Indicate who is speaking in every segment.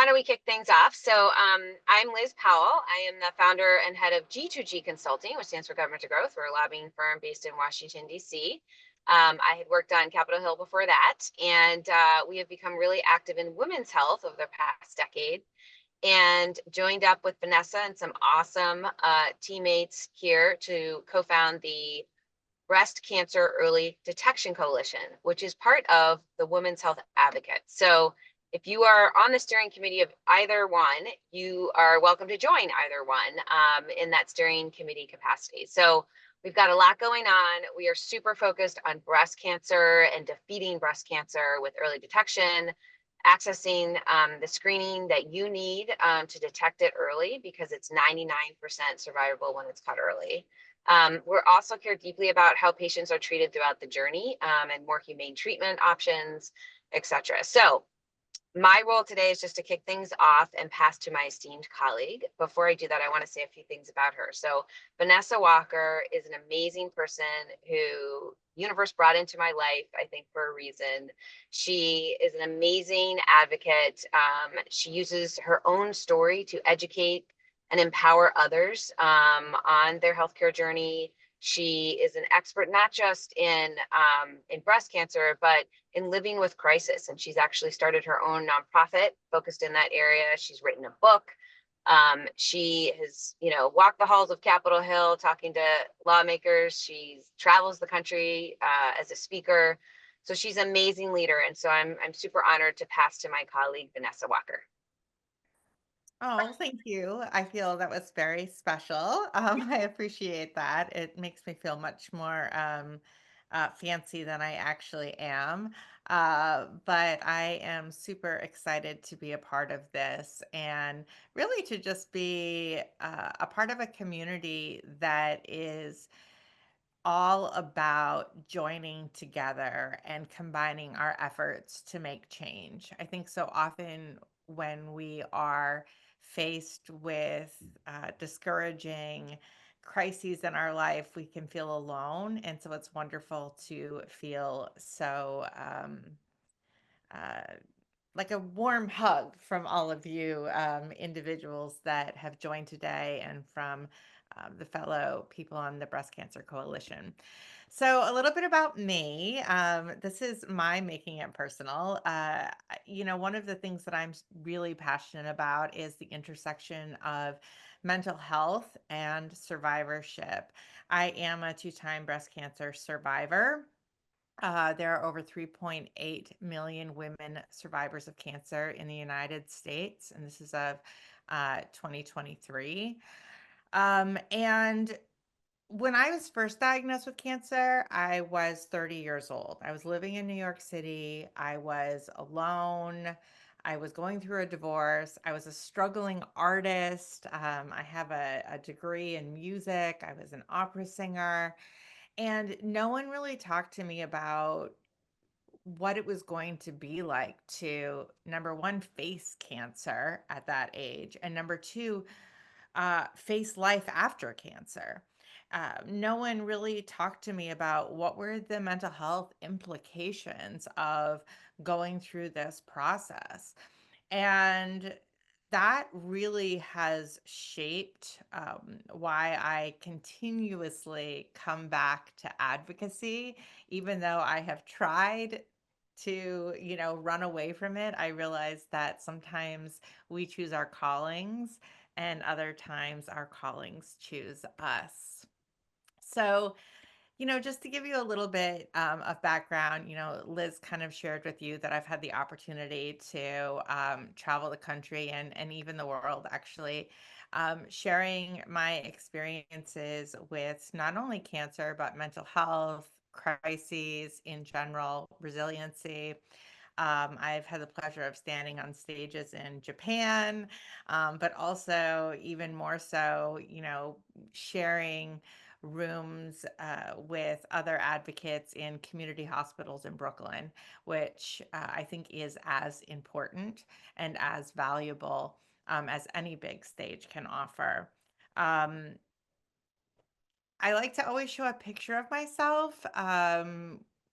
Speaker 1: why don't we kick things off? I'm Liz Powell. I am the founder and head of G2G Consulting, which stands for Government to Growth. We're a lobbying firm based in Washington, D.C. I had worked on Capitol Hill before that, and we have become really active in women's health over the past decade and joined up with Vanessa and some awesome teammates here to co-found the Breast Cancer Early Detection Coalition, which is part of the Women's Health Advocate. So if you are on the steering committee of either one, you are welcome to join either one in that steering committee capacity. So we've got a lot going on. We are super focused on breast cancer and defeating breast cancer with early detection, accessing the screening that you need to detect it early because it's 99% survivable when it's caught early. We're also care deeply about how patients are treated throughout the journey and more humane treatment options, et cetera. So my role today is just to kick things off and pass to my esteemed colleague. Before I do that, I want to say a few things about her. So Vanessa Walker is an amazing person who universe brought into my life, I think, for a reason. She is an amazing advocate. She uses her own story to educate and empower others on their healthcare journey. She is an expert not just in breast cancer, but in living with crisis. And she's actually started her own nonprofit focused in that area. She's written a book. She has, walked the halls of Capitol Hill talking to lawmakers. She travels the country as a speaker. So she's an amazing leader. And so I'm super honored to pass to my colleague, Vanessa Walker.
Speaker 2: Oh, thank you. I feel that was very special. I appreciate that. It makes me feel much more fancy than I actually am. But I am super excited to be a part of this and really to just be a part of a community that is all about joining together and combining our efforts to make change. I think so often when we are faced with discouraging crises in our life, we can feel alone. And so it's wonderful to feel so uh, like a warm hug from all of you individuals that have joined today and from the fellow people on the Breast Cancer Coalition. So, a little bit about me. This is my making it personal. One of the things that I'm really passionate about is the intersection of mental health and survivorship. I am a two-time breast cancer survivor. There are over 3.8 million women survivors of cancer in the United States, and this is of 2023. And when I was first diagnosed with cancer, I was 30 years old. I was living in New York City. I was alone. I was going through a divorce. I was a struggling artist. I have a degree in music. I was an opera singer. And no one really talked to me about what it was going to be like to, number one, face cancer at that age, and number two, face life after cancer. No one really talked to me about what were the mental health implications of going through this process. And that really has shaped why I continuously come back to advocacy, even though I have tried to, run away from it. I realize that sometimes we choose our callings and other times our callings choose us. So, just to give you a little bit of background, Liz kind of shared with you that I've had the opportunity to travel the country and even the world, actually, sharing my experiences with not only cancer, but mental health, crises in general, resiliency. I've had the pleasure of standing on stages in Japan, but also even more so, sharing rooms with other advocates in community hospitals in Brooklyn, which I think is as important and as valuable as any big stage can offer. Um, I like to always show a picture of myself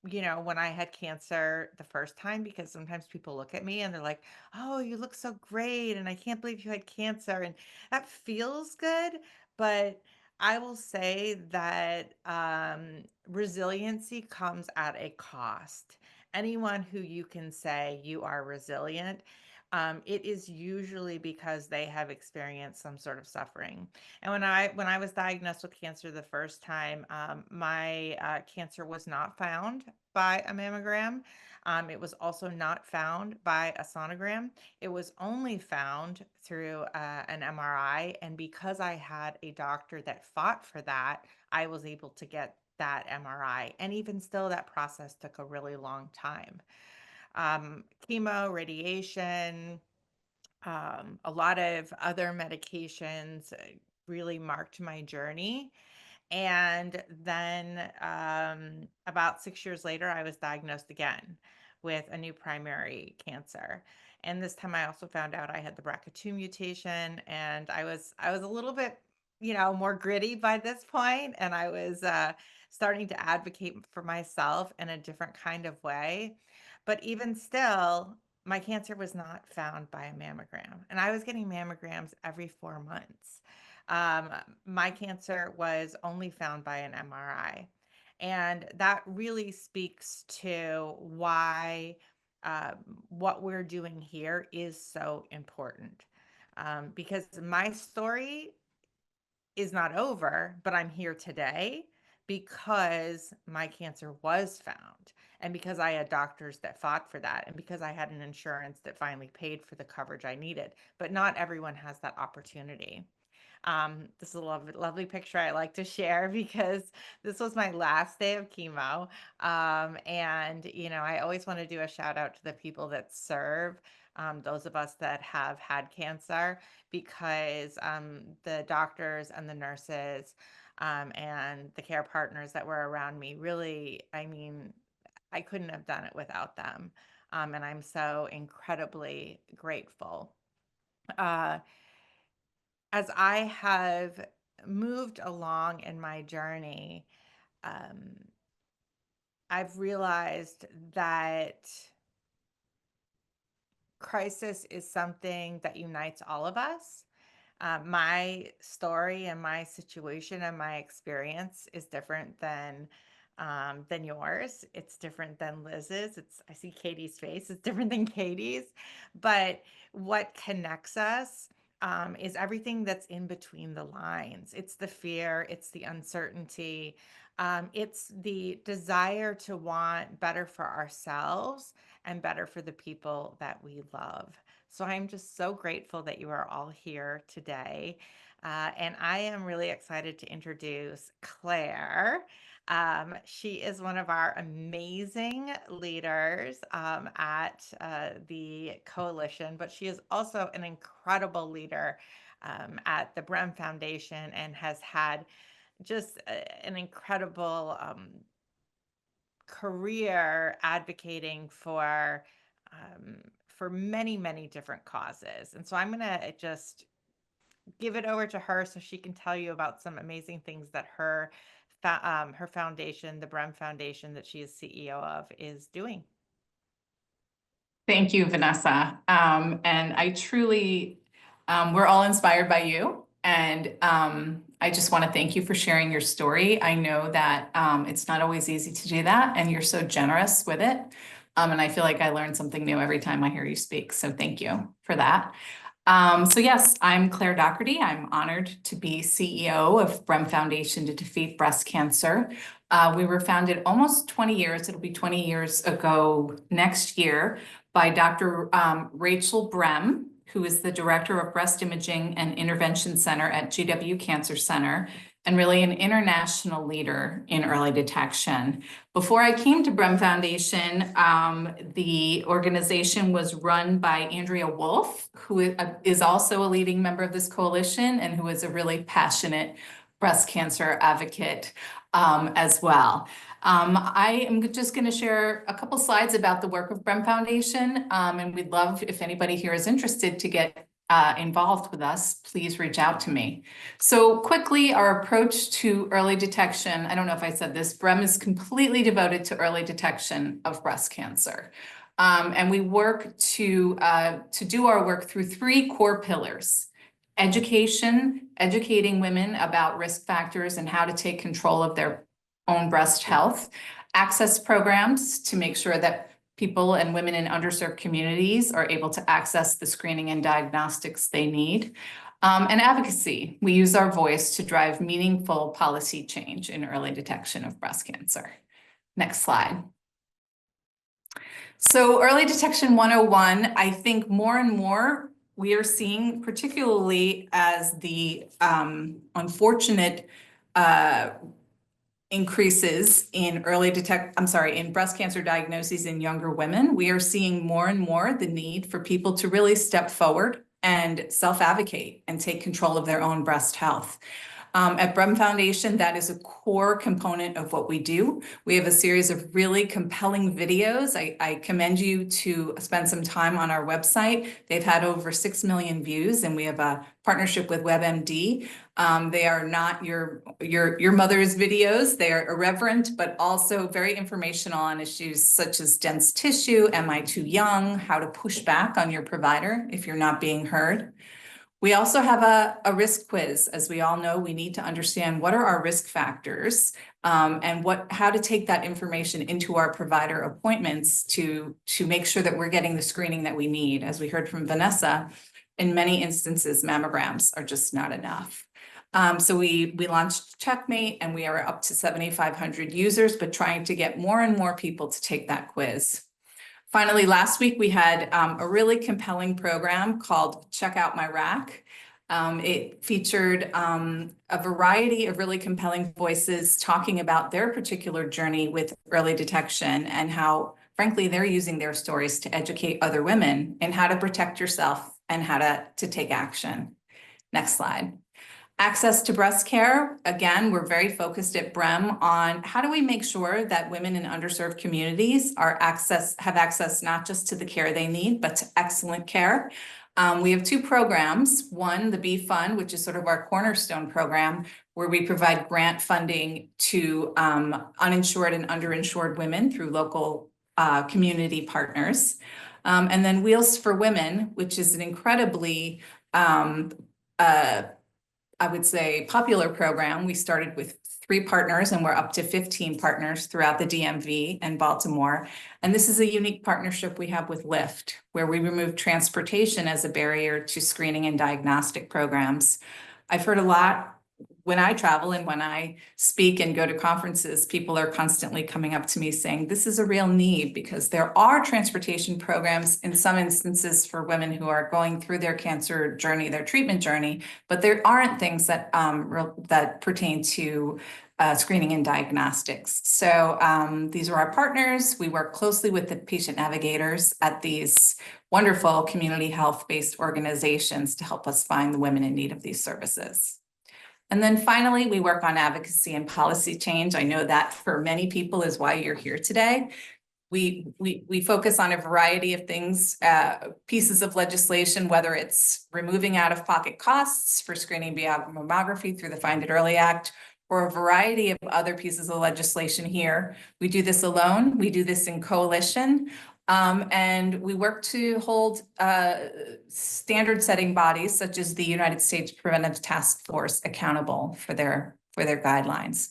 Speaker 2: when I had cancer the first time, because sometimes people look at me and they're like, "Oh, you look so great, and I can't believe you had cancer." And that feels good, but I will say that resiliency comes at a cost. Anyone who you can say you are resilient, it is usually because they have experienced some sort of suffering. And when I was diagnosed with cancer the first time, my cancer was not found by a mammogram. It was also not found by a sonogram. It was only found through an MRI. And because I had a doctor that fought for that, I was able to get that MRI. And even still, that process took a really long time. Chemo, radiation, a lot of other medications really marked my journey. And then about 6 years later, I was diagnosed again with a new primary cancer. And this time I also found out I had the BRCA2 mutation, and I was a little bit, more gritty by this point, and I was starting to advocate for myself in a different kind of way. But even still, my cancer was not found by a mammogram, and I was getting mammograms every 4 months. Um, my cancer was only found by an MRI. And that really speaks to why what we're doing here is so important. Because my story is not over, but I'm here today because my cancer was found, and because I had doctors that fought for that, and because I had an insurance that finally paid for the coverage I needed. But not everyone has that opportunity. This is a lovely picture I like to share because this was my last day of chemo. And, I always want to do a shout out to the people that serve, those of us that have had cancer, because the doctors and the nurses and the care partners that were around me really, I mean, I couldn't have done it without them. And I'm so incredibly grateful. Uh, as I have moved along in my journey, um, I've realized that crisis is something that unites all of us. My story and my situation and my experience is different than yours. It's different than Liz's. I see Katie's face. It's different than Katie's, but what connects us is everything that's in between the lines. It's the fear. It's the uncertainty. It's the desire to want better for ourselves and better for the people that we love. So I'm just so grateful that you are all here today. And I am really excited to introduce Claire. She is one of our amazing leaders at the coalition, but she is also an incredible leader at the Brem Foundation, and has had just an incredible career advocating for many, many different causes. And so I'm going to just give it over to her so she can tell you about some amazing things that her foundation, the Brem Foundation, that she is CEO of, is doing.
Speaker 3: Thank you, Vanessa. And I truly, we're all inspired by you. And I just want to thank you for sharing your story. I know that it's not always easy to do that, and you're so generous with it. And I feel like I learn something new every time I hear you speak. So thank you for that. So yes, I'm Claire Doherty. I'm honored to be CEO of Brem Foundation to Defeat Breast Cancer. We were founded almost 20 years, it'll be 20 years ago next year, by Dr. Rachel Brem, who is the Director of Breast Imaging and Intervention Center at GW Cancer Center, and really an international leader in early detection. Before I came to Brem Foundation, the organization was run by Andrea Wolf, who is also a leading member of this coalition and who is a really passionate breast cancer advocate as well. I am just going to share a couple slides about the work of Brem Foundation, and we'd love, if anybody here is interested, to get involved with us, please reach out to me. So quickly, our approach to early detection, I don't know if I said this, BREM is completely devoted to early detection of breast cancer. And we work to do our work through 3 core pillars: education, educating women about risk factors and how to take control of their own breast health; access programs to make sure that people and women in underserved communities are able to access the screening and diagnostics they need; and advocacy. We use our voice to drive meaningful policy change in early detection of breast cancer. Next slide. So early detection 101, I think more and more we are seeing, particularly as the unfortunate increases in in breast cancer diagnoses in younger women, we are seeing more and more the need for people to really step forward and self-advocate and take control of their own breast health. At BREM Foundation, that is a core component of what we do. We have a series of really compelling videos. I commend you to spend some time on our website. They've had over 6 million views, and we have a partnership with WebMD. They are not your mother's videos. They are irreverent, but also very informational on issues such as dense tissue, am I too young, how to push back on your provider if you're not being heard. We also have a risk quiz. As we all know, we need to understand what are our risk factors, and how to take that information into our provider appointments to make sure that we're getting the screening that we need. As we heard from Vanessa, in many instances, mammograms are just not enough. So we launched Checkmate, and we are up to 7,500 users, but trying to get more and more people to take that quiz. Finally, last week we had a really compelling program called Check Out My RAC. It featured a variety of really compelling voices talking about their particular journey with early detection and how, frankly, they're using their stories to educate other women in how to protect yourself and how to take action. Next slide. Access to breast care. Again, we're very focused at BREM on how do we make sure that women in underserved communities have access not just to the care they need, but to excellent care. We have 2 programs. One, the B Fund, which is sort of our cornerstone program, where we provide grant funding to uninsured and underinsured women through local community partners. And then Wheels for Women, which is an incredibly I would say, popular program. We started with 3 partners, and we're up to 15 partners throughout the DMV and Baltimore. And this is a unique partnership we have with Lyft, where we remove transportation as a barrier to screening and diagnostic programs. I've heard a lot when I travel and when I speak and go to conferences, people are constantly coming up to me saying, this is a real need, because there are transportation programs in some instances for women who are going through their cancer journey, their treatment journey, but there aren't things that that pertain to screening and diagnostics. So these are our partners. We work closely with the patient navigators at these wonderful community health-based organizations to help us find the women in need of these services. And then finally, we work on advocacy and policy change. I know that for many people is why you're here today. We focus on a variety of things, pieces of legislation, whether it's removing out-of-pocket costs for screening beyond mammography through the Find It Early Act, or a variety of other pieces of legislation here. We do this alone. We do this in coalition. And we work to hold standard-setting bodies such as the United States Preventive Task Force accountable for their guidelines.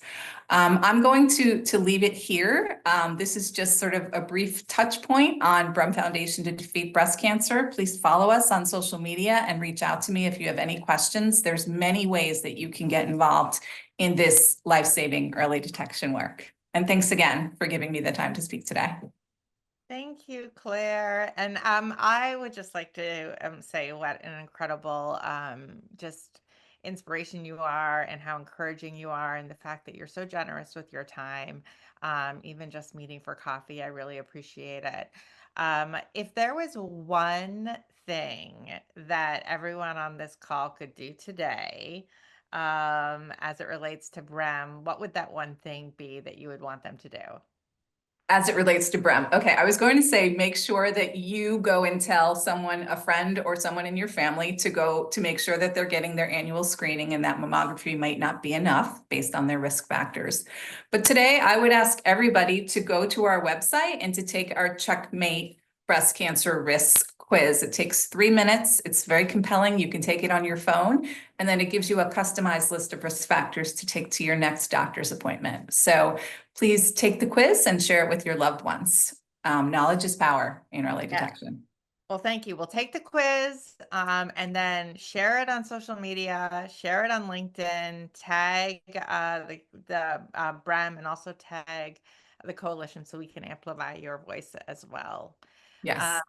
Speaker 3: I'm going to leave it here. This is just sort of a brief touch point on BREM Foundation to Defeat Breast Cancer. Please follow us on social media and reach out to me if you have any questions. There's many ways that you can get involved in this life-saving early detection work. And thanks again for giving me the time to speak today.
Speaker 2: Thank you, Claire. And I would just like to say what an incredible just inspiration you are, and how encouraging you are, and the fact that you're so generous with your time, even just meeting for coffee. I really appreciate it. If there was one thing that everyone on this call could do today, as it relates to BREM, what would that one thing be that you would want them to do?
Speaker 3: As it relates to Brem. Okay, I was going to say, make sure that you go and tell someone, a friend or someone in your family to go to make sure that they're getting their annual screening, and that mammography might not be enough based on their risk factors. But today I would ask everybody to go to our website and to take our Checkmate breast cancer risk quiz. It takes 3 minutes. It's very compelling. You can take it on your phone, and then it gives you a customized list of risk factors to take to your next doctor's appointment. So please take the quiz and share it with your loved ones. Knowledge is power in early
Speaker 2: Yeah.
Speaker 3: detection.
Speaker 2: Well, thank you. We'll take the quiz, and then share it on social media, share it on LinkedIn, tag the Brem, and also tag the coalition so we can amplify your voice as well.
Speaker 3: Yes,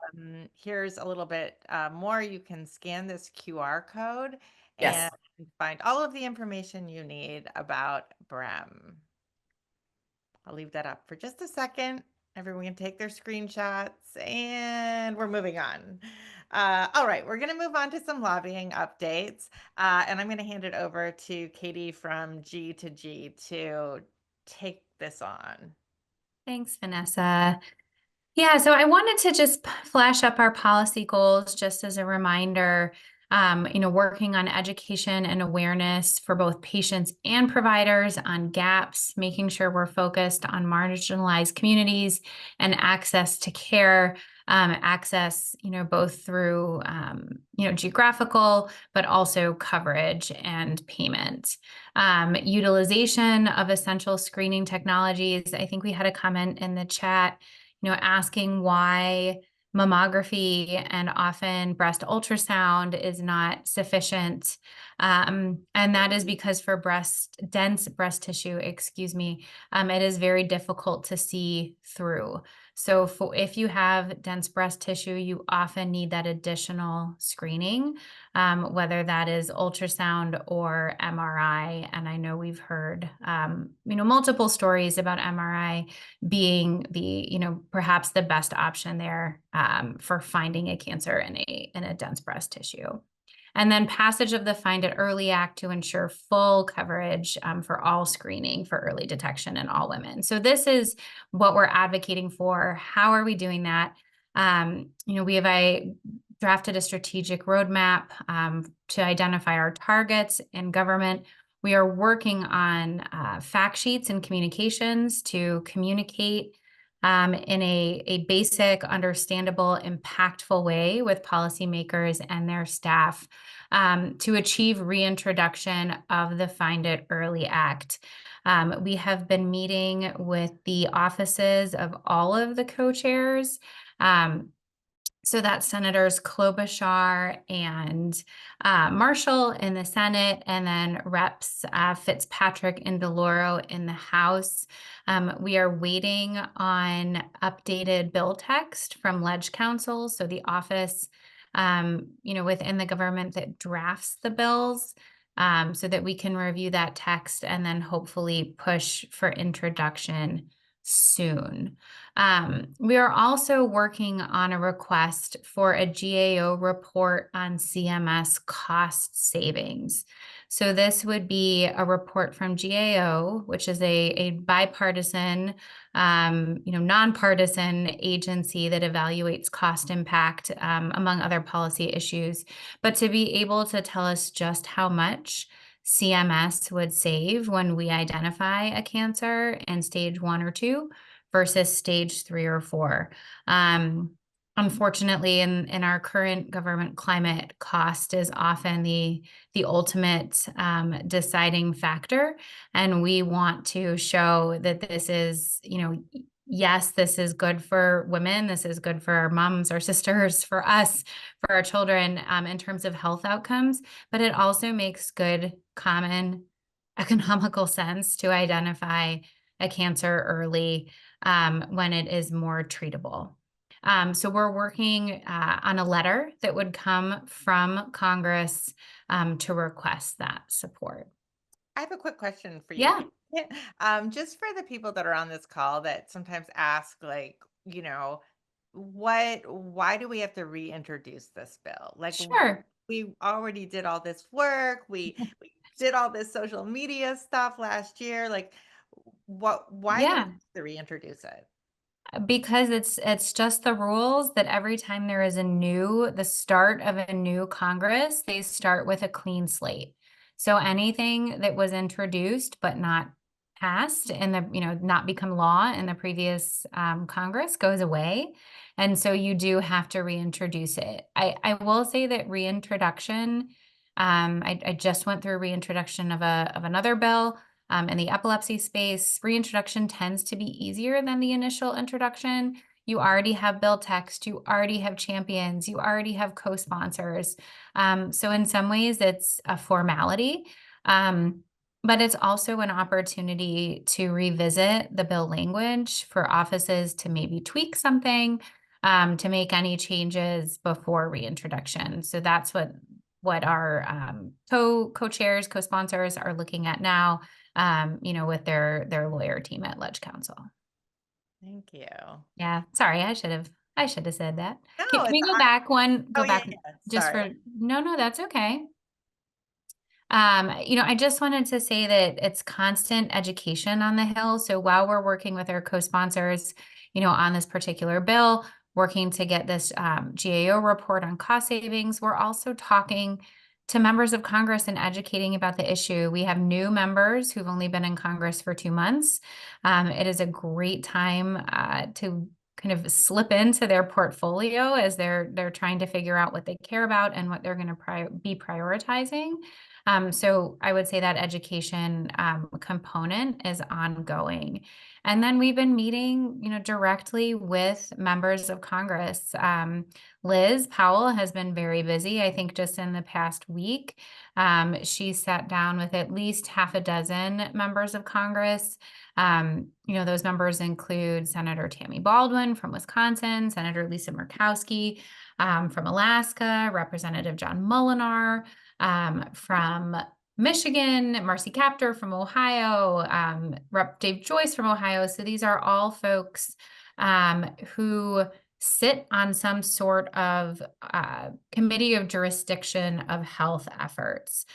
Speaker 2: Here's a little bit more. You can scan this QR code
Speaker 3: yes.
Speaker 2: and find all of the information you need about Brem. I'll leave that up for just a second. Everyone can take their screenshots and we're moving on. All right, we're going to move on to some lobbying updates. And I'm going to hand it over to Katie from G2G to take this on.
Speaker 4: Thanks, Vanessa. Yeah, so I wanted to just flash up our policy goals just as a reminder. Working on education and awareness for both patients and providers on gaps, making sure we're focused on marginalized communities and access to care, access, both through, geographical, but also coverage and payment. Utilization of essential screening technologies. I think we had a comment in the chat, asking why mammography and often breast ultrasound is not sufficient. And that is because for dense breast tissue, it is very difficult to see through. So if you have dense breast tissue, you often need that additional screening, whether that is ultrasound or MRI. And I know we've heard, multiple stories about MRI being perhaps the best option there for finding a cancer in a dense breast tissue. And then passage of the Find It Early Act to ensure full coverage for all screening for early detection in all women. So this is what we're advocating for. How are we doing that? We have drafted a strategic roadmap to identify our targets in government. We are working on fact sheets and communications to communicate in a basic, understandable, impactful way with policymakers and their staff to achieve reintroduction of the Find It Early Act. We have been meeting with the offices of all of the co-chairs. So that's Senators Klobuchar and Marshall in the Senate, and then Reps Fitzpatrick and DeLauro in the House. We are waiting on updated bill text from Ledge Council, so the office, within the government that drafts the bills, so that we can review that text and then hopefully push for introduction soon. We are also working on a request for a GAO report on CMS cost savings. So this would be a report from GAO, which is a bipartisan, nonpartisan agency that evaluates cost impact among other policy issues, but to be able to tell us just how much CMS would save when we identify a cancer in stage 1 or 2 versus stage 3 or 4. Unfortunately, in our current government climate, cost is often the ultimate deciding factor. And we want to show that this is, yes, this is good for women. This is good for our moms, our sisters, for us, for our children in terms of health outcomes. But it also makes good common economical sense to identify a cancer early when it is more treatable. So we're working on a letter that would come from Congress to request that support.
Speaker 2: I have a quick question for you.
Speaker 4: Yeah.
Speaker 2: Just for the people that are on this call that sometimes ask, why do we have to reintroduce this bill?
Speaker 4: Sure.
Speaker 2: We already did all this work. We did all this social media stuff last year. Why do we
Speaker 4: Yeah.
Speaker 2: have to reintroduce it?
Speaker 4: Because it's just the rules that every time there is the start of a new Congress, they start with a clean slate. So anything that was introduced but not passed in the, not become law in the previous Congress goes away. And so you do have to reintroduce it. I will say that reintroduction, I just went through a reintroduction of another bill in the epilepsy space. Reintroduction tends to be easier than the initial introduction. You already have bill text, you already have champions, you already have co-sponsors. So in some ways it's a formality, but it's also an opportunity to revisit the bill language for offices to maybe tweak something, to make any changes before reintroduction. So that's what our co-chairs, co-sponsors are looking at now, with their lawyer team at Ledge Counsel.
Speaker 2: Thank you.
Speaker 4: Yeah, sorry, I should have said that.
Speaker 2: No,
Speaker 4: Can we
Speaker 2: it's
Speaker 4: go back
Speaker 2: oh, yeah,
Speaker 4: back
Speaker 2: yeah,
Speaker 4: just
Speaker 2: sorry.
Speaker 4: for, no, that's okay. I just wanted to say that it's constant education on the Hill. So while we're working with our co-sponsors, on this particular bill, working to get this GAO report on cost savings, we're also talking to members of Congress and educating about the issue. We have new members who've only been in Congress for 2 months. It is a great time to kind of slip into their portfolio as they're trying to figure out what they care about and what they're going to be prioritizing. So I would say that education component is ongoing. And then we've been meeting, directly with members of Congress. Liz Powell has been very busy. I think just in the past week, she sat down with at least half a dozen members of Congress. Those members include Senator Tammy Baldwin from Wisconsin, Senator Lisa Murkowski from Alaska, Representative John Mullinar from Michigan, Marcy Kaptur from Ohio, Rep. Dave Joyce from Ohio. So these are all folks who sit on some sort of committee of jurisdiction of health efforts.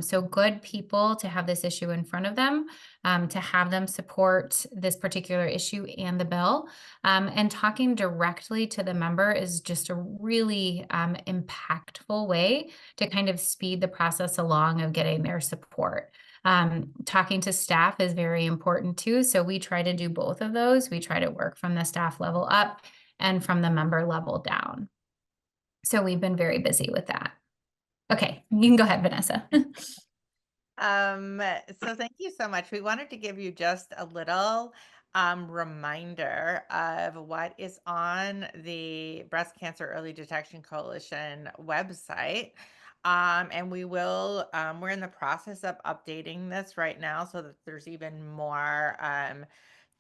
Speaker 4: So good people to have this issue in front of them, to have them support this particular issue and the bill. And talking directly to the member is just a really impactful way to kind of speed the process along of getting their support. Talking to staff is very important too. So we try to do both of those. We try to work from the staff level up and from the member level down. So we've been very busy with that. Okay, you can go ahead, Vanessa.
Speaker 2: So thank you so much. We wanted to give you just a little reminder of what is on the Breast Cancer Early Detection Coalition website. And we're in the process of updating this right now so that there's even more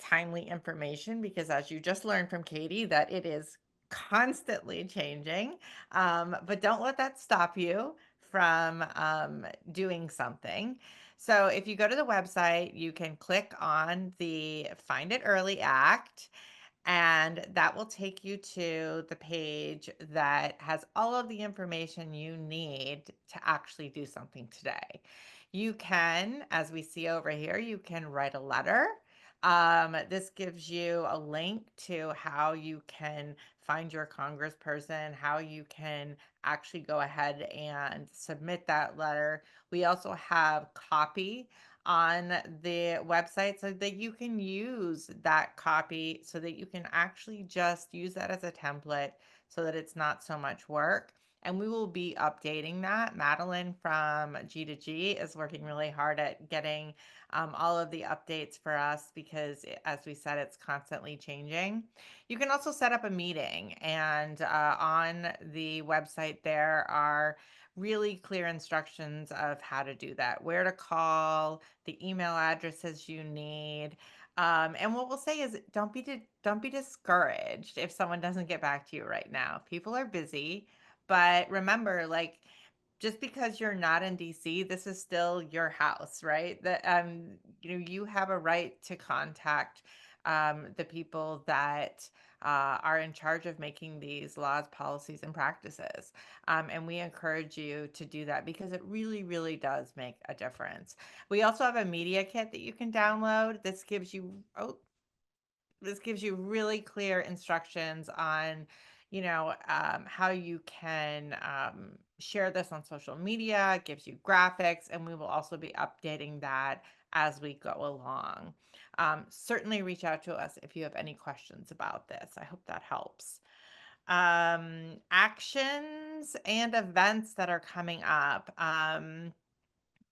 Speaker 2: timely information, because as you just learned from Katie, that it is constantly changing. But don't let that stop you from doing something. So if you go to the website, you can click on the Find It Early Act, and that will take you to the page that has all of the information you need to actually do something today. You can, as we see over here, you can write a letter. This gives you a link to how you can find your congressperson, how you can actually go ahead and submit that letter. We also have copy on the website so that you can use that copy, so that you can actually just use that as a template so that it's not so much work. And we will be updating that. Madeline from G2G is working really hard at getting all of the updates for us because, as we said, it's constantly changing. You can also set up a meeting, and on the website there are really clear instructions of how to do that, where to call, the email addresses you need. And what we'll say is don't be discouraged if someone doesn't get back to you right now. People are busy, but remember, like, just because you're not in DC, this is still your house, right? That you have a right to contact the people that are in charge of making these laws, policies, and practices. And we encourage you to do that because it really, really does make a difference. We also have a media kit that you can download. This gives you, this gives you really clear instructions on, how you can share this on social media. It gives you graphics, and we will also be updating that as we go along. Certainly reach out to us if you have any questions about this. I hope that helps. Actions and events that are coming up.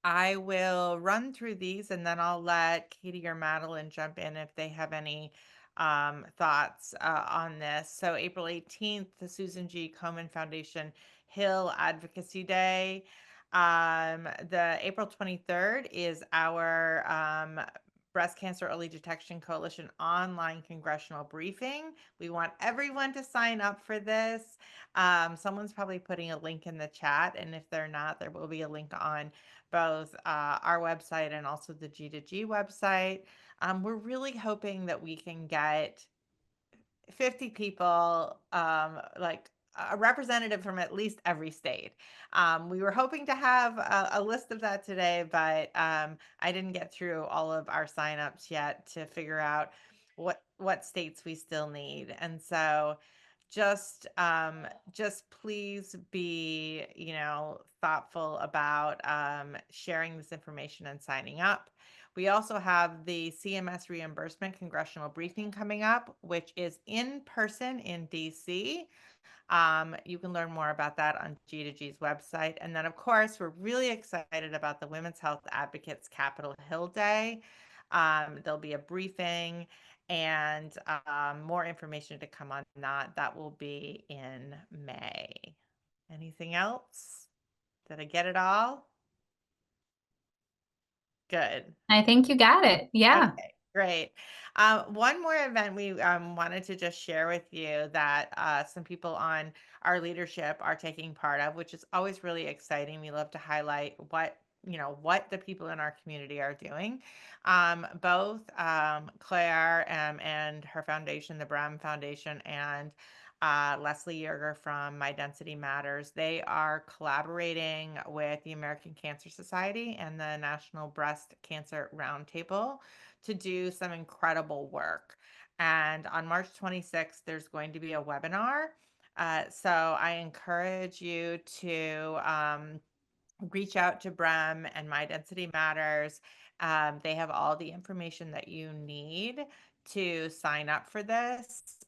Speaker 2: I will run through these and then I'll let Katie or Madeline jump in if they have any thoughts on this. So, April 18th, the Susan G. Komen Foundation Hill Advocacy Day. The April 23rd is our Breast Cancer Early Detection Coalition online congressional briefing. We want everyone to sign up for this. Someone's probably putting a link in the chat, and if they're not, there will be a link on both our website and also the G2G website. We're really hoping that we can get 50 people, like a representative from at least every state. We were hoping to have a list of that today, but I didn't get through all of our signups yet to figure out what states we still need. And so just please be, thoughtful about sharing this information and signing up. We also have the CMS reimbursement congressional briefing coming up, which is in person in DC. You can learn more about that on G2G's website. And then, of course, we're really excited about the Women's Health Advocates Capitol Hill Day. There'll be a briefing and more information to come on that. That will be in May. Anything else? Did I get it all? Good.
Speaker 4: I think you got it. Yeah.
Speaker 2: Okay, great. One more event we wanted to just share with you that some people on our leadership are taking part of, which is always really exciting. We love to highlight what the people in our community are doing. Both Claire and her foundation, the Brehm Foundation, and Leslie Yerger from My Density Matters. They are collaborating with the American Cancer Society and the National Breast Cancer Roundtable to do some incredible work. And on March 26th, there's going to be a webinar. So I encourage you to reach out to Brehm and My Density Matters. They have all the information that you need to sign up for this.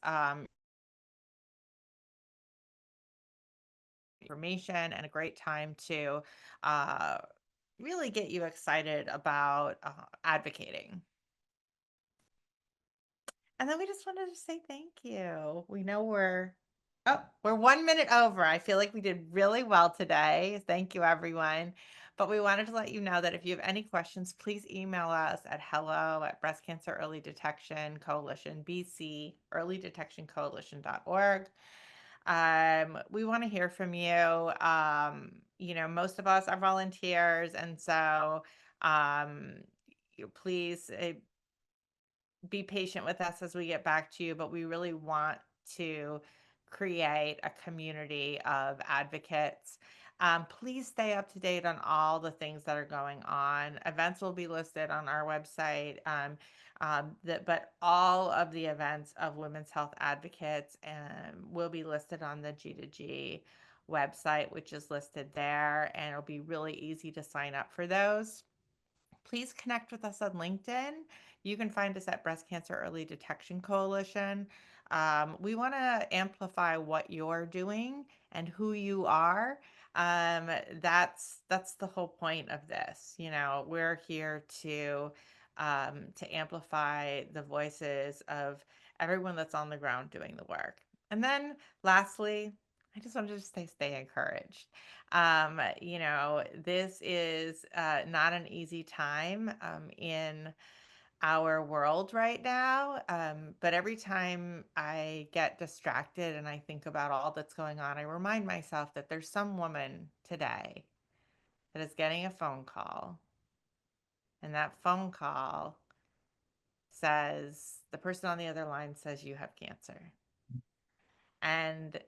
Speaker 2: Information and a great time to really get you excited about advocating. And then we just wanted to say thank you. We know we're 1 minute over. I feel like we did really well today. Thank you, everyone. But we wanted to let you know that if you have any questions, please email us at hello@Breast Cancer Early Detection Coalition, BC, earlydetectioncoalition.org. We want to hear from you. Most of us are volunteers, and so please be patient with us as we get back to you, but we really want to create a community of advocates. Please stay up to date on all the things that are going on. Events will be listed on our website, but all of the events of Women's Health Advocates will be listed on the G2G website, which is listed there, and it'll be really easy to sign up for those. Please connect with us on LinkedIn. You can find us at Breast Cancer Early Detection Coalition. We want to amplify what you're doing and who you are. That's the whole point of this. We're here to amplify the voices of everyone that's on the ground doing the work. And then lastly, I just wanted to stay encouraged. This is not an easy time in our world right now. But every time I get distracted and I think about all that's going on, I remind myself that there's some woman today that is getting a phone call. And that phone call says, the person on the other line says you have cancer. And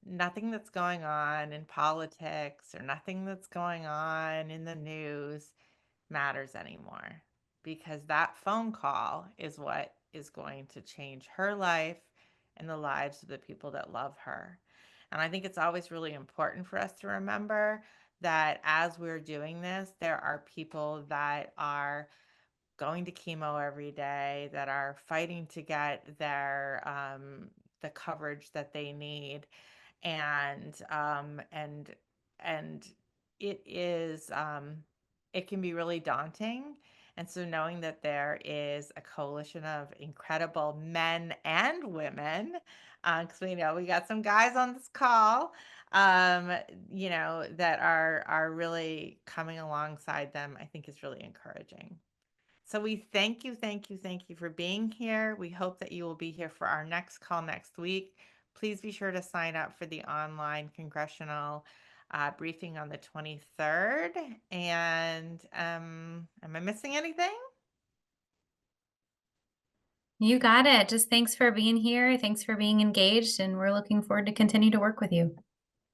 Speaker 2: nothing that's going on in politics or nothing that's going on in the news matters anymore, because that phone call is what is going to change her life and the lives of the people that love her. And I think it's always really important for us to remember that as we're doing this, there are people that are going to chemo every day, that are fighting to get their the coverage that they need, and and it is it can be really daunting. And so knowing that there is a coalition of incredible men and women, because we know we got some guys on this call, that are really coming alongside them, I think is really encouraging. So we thank you, thank you, thank you for being here. We hope that you will be here for our next call next week. Please be sure to sign up for the online congressional briefing on the 23rd. And am I missing anything?
Speaker 4: You got it. Just thanks for being here. Thanks for being engaged, and we're looking forward to continue to work with you.